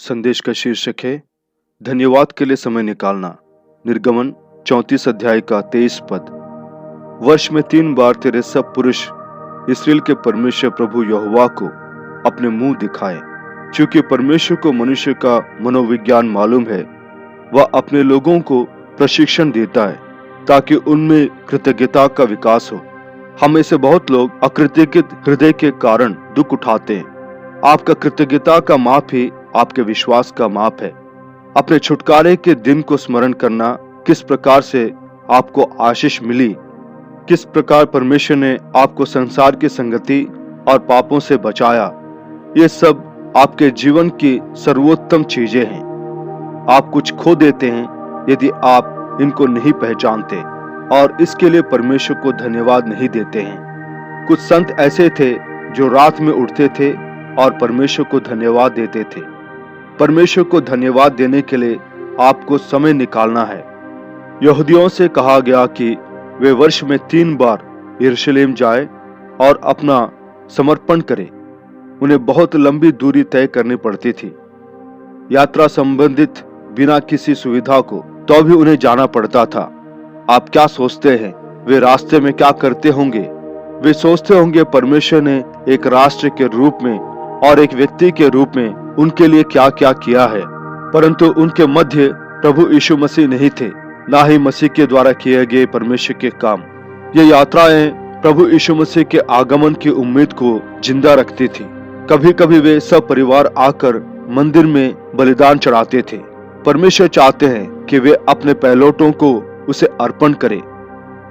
संदेश का शीर्षक है धन्यवाद के लिए समय निकालना। निर्गमन 34 अध्याय का 23 पद। वर्ष में 3 बार तेरे सब पुरुष इस्राएल के परमेश्वर प्रभु यहोवा को अपने मुंह दिखाएं। क्योंकि परमेश्वर को मनुष्य का मनोविज्ञान मालूम है, वह अपने लोगों को प्रशिक्षण देता है ताकि उनमें कृतज्ञता का विकास हो। हम में से बहुत लोग अकृतज्ञ हृदय के कारण दुख उठाते हैं। आपका कृतज्ञता का माप ही आपके विश्वास का माप है। अपने छुटकारे के दिन को स्मरण करना, किस प्रकार से आपको आशीष मिली, किस प्रकार परमेश्वर ने आपको संसार की संगति और पापों से बचाया, ये सब आपके जीवन की सर्वोत्तम चीजें हैं। आप कुछ खो देते हैं यदि आप इनको नहीं पहचानते और इसके लिए परमेश्वर को धन्यवाद नहीं देते हैं। कुछ संत ऐसे थे जो रात में उठते थे और परमेश्वर को धन्यवाद देते थे। परमेश्वर को धन्यवाद देने के लिए आपको समय निकालना है। यहूदियों से कहा गया कि वे वर्ष में 3 बार यरूशलेम जाए और अपना समर्पण करें। उन्हें बहुत लंबी दूरी तय करनी पड़ती थी, यात्रा संबंधित बिना किसी सुविधा को, तो भी उन्हें जाना पड़ता था। आप क्या सोचते हैं वे रास्ते में क्या करते होंगे? वे सोचते होंगे परमेश्वर ने एक राष्ट्र के रूप में और एक व्यक्ति के रूप में उनके लिए क्या क्या किया है, परंतु उनके मध्य प्रभु यीशु मसीह नहीं थे, ना ही मसीह के द्वारा किए गए परमेश्वर के काम। ये यात्राएं प्रभु यीशु मसीह के आगमन की उम्मीद को जिंदा रखती थी। कभी कभी वे सब परिवार आकर मंदिर में बलिदान चढ़ाते थे। परमेश्वर चाहते हैं कि वे अपने पहलौठों को उसे अर्पण करें।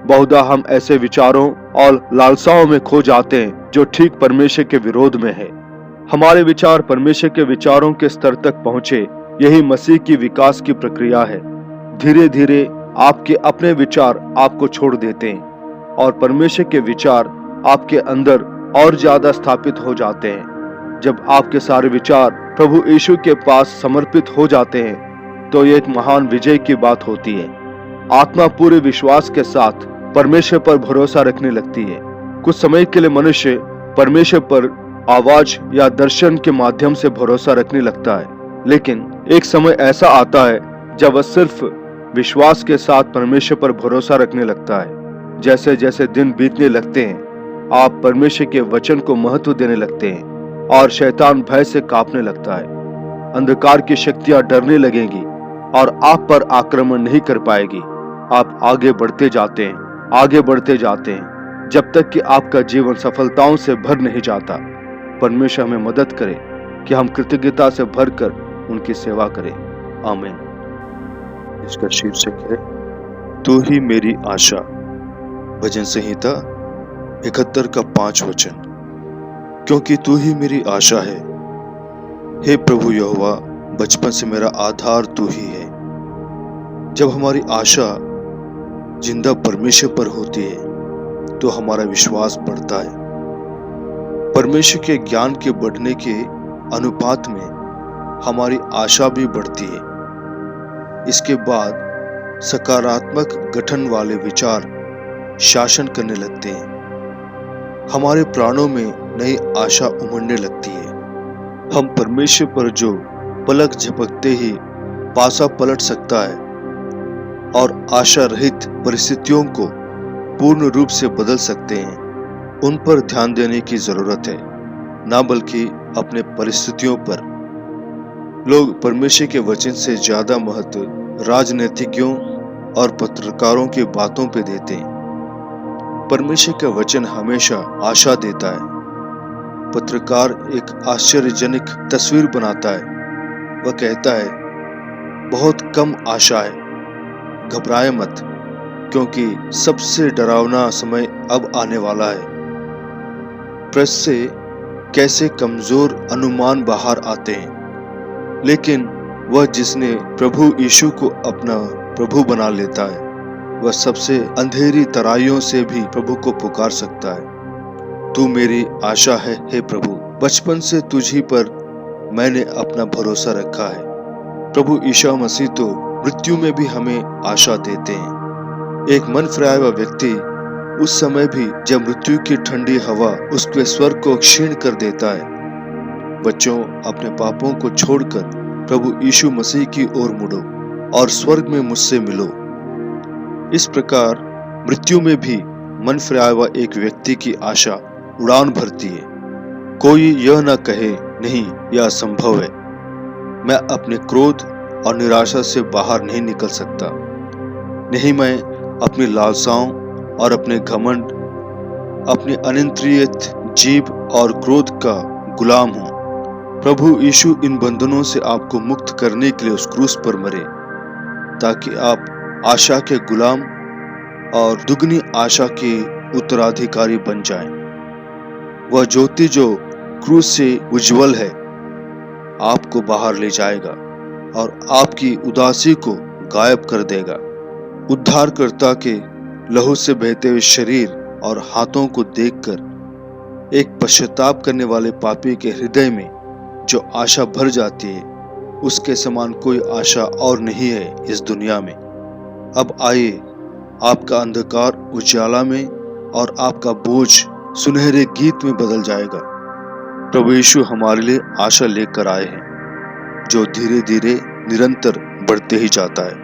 बहुधा हम ऐसे विचारों और लालसाओं में खो जाते हैं जो ठीक परमेश्वर के विरोध में है। हमारे विचार परमेश्वर के विचारों के स्तर तक पहुंचे, यही मसीह की विकास की प्रक्रिया है। धीरे धीरे आपके अपने विचार आपको छोड़ देते हैं और परमेश्वर के विचार आपके अंदर और ज्यादा स्थापित हो जाते हैं। जब आपके सारे विचार प्रभु यीशु के पास समर्पित हो जाते हैं तो ये एक महान विजय की बात होती है। आत्मा पूरे विश्वास के साथ परमेश्वर पर भरोसा रखने लगती है। कुछ समय के लिए मनुष्य परमेश्वर पर आवाज या दर्शन के माध्यम से भरोसा रखने लगता है, लेकिन एक समय ऐसा आता है जब वह सिर्फ विश्वास के साथ परमेश्वर पर भरोसा रखने लगता है। जैसे जैसे दिन बीतने लगते हैं, आप परमेश्वर के वचन को महत्व देने लगते हैं और शैतान भय से कांपने लगता है। अंधकार की शक्तियां डरने लगेंगी और आप पर आक्रमण नहीं कर पाएगी। आप आगे बढ़ते जाते हैं, आगे बढ़ते जाते हैं, जब तक कि आपका जीवन सफलताओं से भर नहीं जाता। परमेश्वर हमें मदद करे कि हम कृतज्ञता से भरकर उनकी सेवा करें। आमीन। इसका शीर्षक है तू ही मेरी आशा। भजन संहिता 71 का 5 वचन। क्योंकि तू ही मेरी आशा है, हे प्रभु यहोवा, बचपन से मेरा आधार तू ही है। जब हमारी आशा जिंदा परमेश्वर पर होती है तो हमारा विश्वास बढ़ता है। परमेश्वर के ज्ञान के बढ़ने के अनुपात में हमारी आशा भी बढ़ती है। इसके बाद सकारात्मक गठन वाले विचार शासन करने लगते हैं। हमारे प्राणों में नई आशा उमड़ने लगती है। हम परमेश्वर पर जो पलक झपकते ही पासा पलट सकता है और आशा रहित परिस्थितियों को पूर्ण रूप से बदल सकते हैं, उन पर ध्यान देने की जरूरत है, ना बल्कि अपने परिस्थितियों पर। लोग परमेश्वर के वचन से ज्यादा महत्व राजनीतिज्ञों और पत्रकारों की बातों पे देते हैं। परमेश्वर का वचन हमेशा आशा देता है। पत्रकार एक आश्चर्यजनक तस्वीर बनाता है। वह कहता है, बहुत कम आशा है, घबराए मत, क्योंकि सबसे डरावना समय अब आने वाला है। प्रेस से कैसे कमजोर अनुमान बाहर आते हैं, लेकिन वह जिसने प्रभु यीशु को अपना प्रभु बना लेता है, वह सबसे अंधेरी तराइयों से भी प्रभु को पुकार सकता है। तू मेरी आशा है, हे प्रभु, बचपन से तुझी पर मैंने अपना भरोसा रखा है। प्रभु यीशु मसीह तो मृत्यु में भी हमें आशा देते हैं। एक मन फिराया हुआ व्यक्ति उस समय भी जब मृत्यु की ठंडी हवा उसके स्वर को क्षीण कर देता है, बच्चों अपने पापों को छोड़कर प्रभु यीशु मसीह की ओर मुड़ो और स्वर्ग में मुझसे मिलो। इस प्रकार मृत्यु में भी मन फिराया हुआ एक व्यक्ति की आशा उड़ान भरती है। कोई यह न कहे नहीं, यह असंभव है, मैं अपने क्रोध और निराशा से बाहर नहीं निकल सकता, नहीं मैं अपनी लालसाओं और अपने घमंड, अपनी अनियंत्रित जीभ और क्रोध का गुलाम हूं। प्रभु यीशु इन बंधनों से आपको मुक्त करने के लिए उस क्रूस पर मरे, ताकि आप आशा के गुलाम और दुगनी आशा के उत्तराधिकारी बन जाएं। वह ज्योति जो क्रूस से उज्जवल है आपको बाहर ले जाएगा और आपकी उदासी को गायब कर देगा। उद्धारकर्ता के लहू से बहते हुए शरीर और हाथों को देखकर एक पश्चाताप करने वाले पापी के हृदय में जो आशा भर जाती है, उसके समान कोई आशा और नहीं है इस दुनिया में। अब आइए, आपका अंधकार उजाला में और आपका बोझ सुनहरे गीत में बदल जाएगा। प्रभु यीशु हमारे लिए आशा लेकर आए हैं, जो धीरे धीरे निरंतर बढ़ते ही जाता है।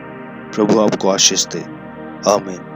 प्रभु आपको आशीष दे। आमीन।